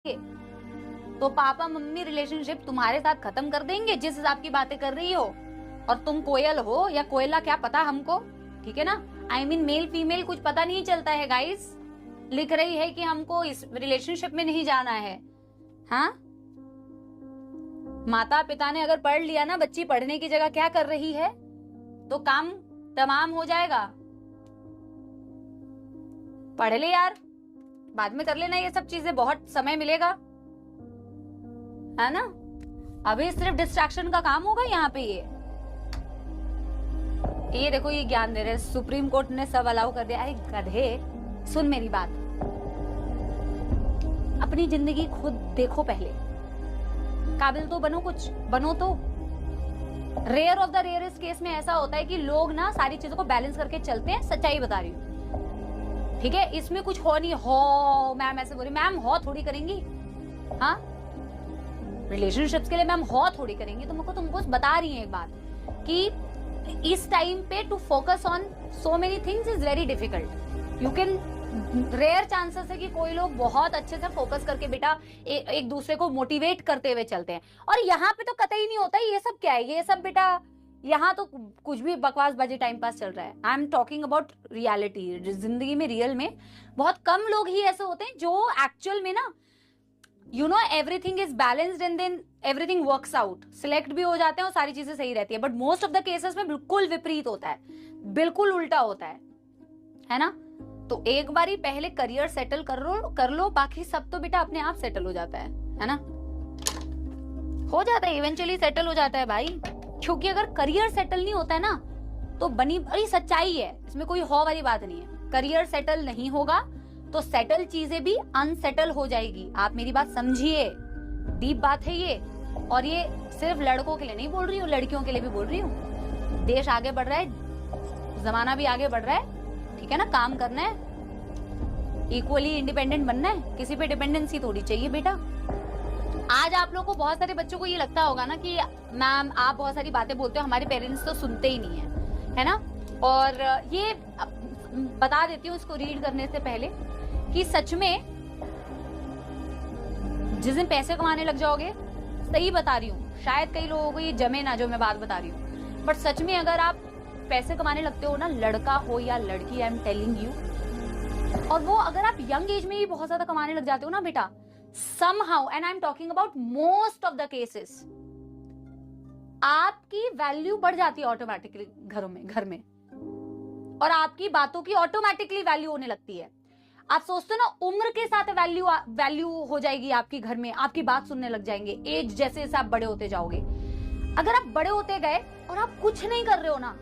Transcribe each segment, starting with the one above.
तो papa mummy relationship तुम्हारे साथ खत्म कर देंगे जिस हिसाब की बातें कर रही हो। और तुम कोयल हो या कोयला क्या पता हमको, ठीक है ना। आई मीन मेल फीमेल कुछ पता नहीं चलता है गाइस। लिख रही है कि हमको इस रिलेशनशिप में नहीं जाना है। हाँ, माता पिता ने अगर पढ़ लिया ना बच्ची पढ़ने की जगह क्या कर रही है तो काम तमाम हो जाएगा। पढ़ ले यार, बाद में कर लेना ये सब चीजें, बहुत समय मिलेगा, है ना। अभी सिर्फ डिस्ट्रैक्शन का काम होगा यहाँ पे। ये देखो ये ज्ञान दे रहे, सुप्रीम कोर्ट ने सब अलाउ कर दिया। अरे गधे, सुन मेरी बात, अपनी जिंदगी खुद देखो पहले, काबिल तो बनो, कुछ बनो तो। Rare of the rarest case में ऐसा होता है कि लोग ना सारी चीजों को बैलेंस करके चलते हैं, सच्चाई बता रही हूँ, ठीक है। इसमें कुछ हो नहीं, हो मैम ऐसे बोली, मैम हो थोड़ी करेंगी। हाँ, रिलेशनशिप्स के लिए मैम हो थोड़ी करेंगी। तुमको बता रही है एक बात कि इस टाइम पे to focus on so many things is very difficult. You can, rare chances है कि कोई लोग बहुत अच्छे से फोकस करके बेटा एक दूसरे को मोटिवेट करते हुए चलते हैं। और यहाँ पे तो कतई नहीं होता। ये सब क्या है, ये सब बेटा यहाँ तो कुछ भी बकवास बाजी टाइम पास चल रहा है। I am talking about reality. जिंदगी में रियल में बहुत कम लोग ही ऐसे होते हैं जो एक्चुअल में ना you know everything is balanced and then everything works out, select भी हो जाते हैं और सारी चीजें सही रहती है। But most of the cases में बिल्कुल विपरीत होता है, बिल्कुल उल्टा होता है ना। तो एक बारी पहले करियर सेटल कर लो, बाकी सब तो बेटा अपने आप सेटल हो जाता है ना। हो जाता है, इवेंचुअली सेटल हो जाता है भाई। क्योंकि अगर करियर सेटल नहीं होता है ना तो बनी, अरे सच्चाई है, इसमें कोई हो वाली बात नहीं है। करियर सेटल नहीं होगा तो सेटल चीजें भी अनसेटल हो जाएगी। आप मेरी बात समझिए, डीप बात है ये। और ये सिर्फ लड़कों के लिए नहीं बोल रही हूँ, लड़कियों के लिए भी बोल रही हूँ। देश आगे बढ़ रहा है, जमाना भी आगे बढ़ रहा है, ठीक है ना। काम करना है, इक्वली इंडिपेंडेंट बनना है, किसी पे डिपेंडेंसी थोड़ी चाहिए बेटा। आज आप लोगों को, बहुत सारे बच्चों को ये लगता होगा ना कि मैम आप बहुत सारी बातें बोलते हो, हमारे पेरेंट्स तो सुनते ही नहीं है ना। और ये बता देती हूँ इसको रीड करने से पहले कि सच में जिस दिन पैसे कमाने लग जाओगे, सही बता रही हूँ, शायद कई लोगों को ये जमे ना जो मैं बात बता रही हूँ, बट सच में अगर आप पैसे कमाने लगते हो ना, लड़का हो या लड़की, आई एम टेलिंग यू, और वो अगर आप यंग एज में ही बहुत ज्यादा कमाने लग जाते हो ना बेटा, somehow, and I'm talking about most of the cases, आपकी वैल्यू बढ़ जाती है ऑटोमेटिकली घर में, और आपकी बातों की ऑटोमेटिकली वैल्यू होने लगती है। आप सोचते हो ना उम्र के साथ वैल्यू हो जाएगी आपकी घर में, आपकी बात सुनने लग जाएंगे एज जैसे जैसे आप बड़े होते जाओगे। अगर आप बड़े होते गए और आप कुछ नहीं कर रहे हो ना,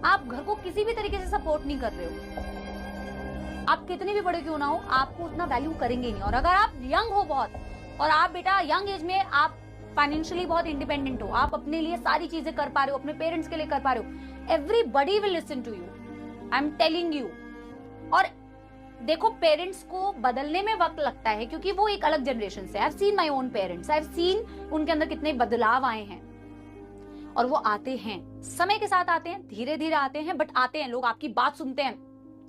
आप घर को किसी भी तरीके से सपोर्ट नहीं कर रहे हो, आप कितने भी बड़े क्यों ना हो, आपको उतना वैल्यू करेंगे नहीं। और अगर आप यंग हो बहुत, और आप बेटा यंग एज में आप फाइनेंशियली बहुत इंडिपेंडेंट हो, आप अपने लिए सारी चीजें कर पा रहे हो, अपने पेरेंट्स के लिए कर पा रहे हो, everybody will listen to you, I am telling you. और देखो पेरेंट्स को बदलने में वक्त लगता है क्योंकि वो एक अलग जनरेशन से, I have seen my own parents, I have seen उनके अंदर कितने बदलाव आए हैं, और वो आते हैं, समय के साथ आते हैं, धीरे धीरे आते हैं, बट आते हैं। लोग आपकी बात सुनते हैं,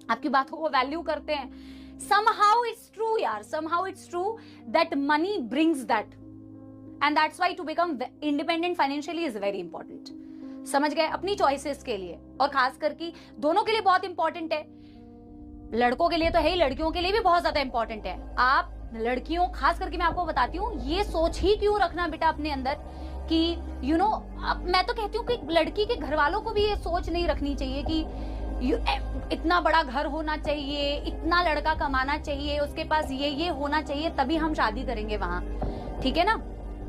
आपकी बातों को वैल्यू करते हैं। somehow it's true यार, somehow it's true that money brings that, and that's why to become independent financially is very important। समझ गए, अपनी चॉइसेस के लिए, और खास करके दोनों के लिए बहुत इंपॉर्टेंट है। लड़कों के लिए तो है ही, लड़कियों के लिए भी बहुत ज्यादा इंपॉर्टेंट है। आप लड़कियों, खास करके मैं आपको बताती हूँ, ये सोच ही क्यों रखना बेटा अपने अंदर कि यू नो, मैं तो कहती हूँ कि लड़की के घर वालों को भी ये सोच नहीं रखनी चाहिए कि इतना बड़ा घर होना चाहिए, इतना लड़का कमाना चाहिए, उसके पास ये होना चाहिए, तभी हम शादी करेंगे वहां, ठीक है ना।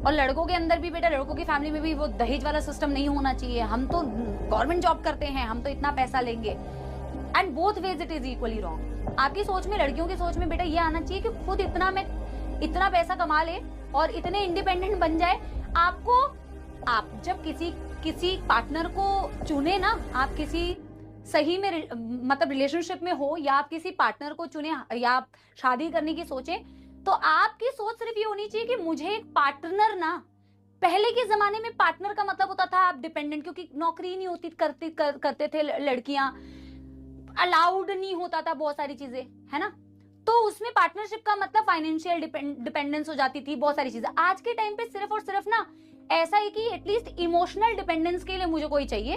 और लड़कों के अंदर भी बेटा, लड़कों की फैमिली में भी वो दहेज वाला सिस्टम नहीं होना चाहिए, हम तो गवर्नमेंट जॉब करते हैं, हम तो इतना पैसा लेंगे। And both ways it is equally wrong. आपकी सोच में, लड़कियों की सोच में बेटा ये आना चाहिए कि खुद इतना पैसा कमा ले और इतने इंडिपेंडेंट बन जाए। आपको, आप जब किसी पार्टनर को चुने ना, आप किसी सही में मतलब रिलेशनशिप में हो, या आप किसी पार्टनर को चुने, या आप शादी करने की सोचे, तो आपकी सोच सिर्फ ये होनी चाहिए कि मुझे एक पार्टनर ना, पहले के जमाने में पार्टनर का मतलब होता था आप डिपेंडेंट, क्योंकि नौकरी नहीं होती, करते थे लड़कियां, अलाउड नहीं होता था बहुत सारी चीजें, है ना। तो उसमें पार्टनरशिप का मतलब फाइनेंशियल डिपेंडेंस हो जाती थी, बहुत सारी चीजें। आज के टाइम पे सिर्फ और सिर्फ ना ऐसा है कि एटलीस्ट इमोशनल डिपेंडेंस के लिए मुझे कोई चाहिए,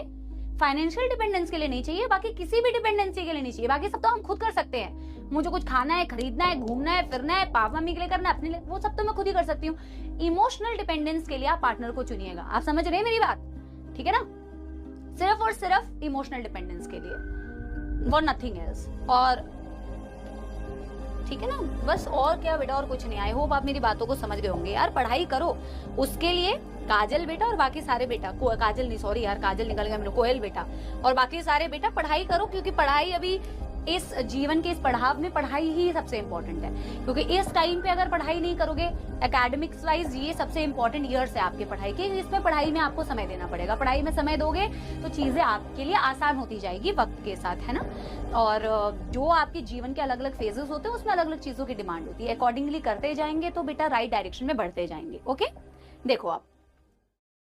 फाइनेंशियल डिपेंडेंस के लिए नहीं चाहिए, बाकी किसी भी डिपेंडेंसी के लिए नहीं चाहिए। बाकी सब तो हम खुद कर सकते हैं। मुझे कुछ खाना है, खरीदना है, घूमना है, फिरना है, पापा मम्मी के लिए करना है, अपने लिए, वो सब तो मैं खुद ही कर सकती हूँ। इमोशनल डिपेंडेंस के लिए आप पार्टनर को चुनिएगा। आप समझ रहे हैं मेरी बात? ठीक है ना? सिर्फ और सिर्फ इमोशनल डिपेंडेंस के लिए, वो नथिंग एल्स। और ठीक है ना, बस। और क्या बेटा, और कुछ नहीं। आई होप आप मेरी बातों को समझ गए होंगे। यार पढ़ाई करो, उसके लिए काजल बेटा और बाकी सारे बेटा, काजल नहीं, सॉरी यार, काजल निकल गया मेरे, कोयल बेटा और बाकी सारे बेटा पढ़ाई करो, क्योंकि पढ़ाई अभी इस जीवन के इस पड़ाव में पढ़ाई ही सबसे इंपॉर्टेंट है। क्योंकि इस टाइम पे अगर पढ़ाई नहीं करोगे, एकेडमिक्स वाइज ये सबसे इंपॉर्टेंट ईयर्स है आपके पढ़ाई के, इसमें पढ़ाई में आपको समय देना पड़ेगा। पढ़ाई में समय दोगे तो चीजें आपके लिए आसान होती जाएगी वक्त के साथ, है ना? और जो आपके जीवन के अलग अलग फेजेस होते हैं उसमें अलग अलग चीजों की डिमांड होती है, अकॉर्डिंगली करते जाएंगे तो बेटा राइट डायरेक्शन में बढ़ते जाएंगे। ओके, देखो आप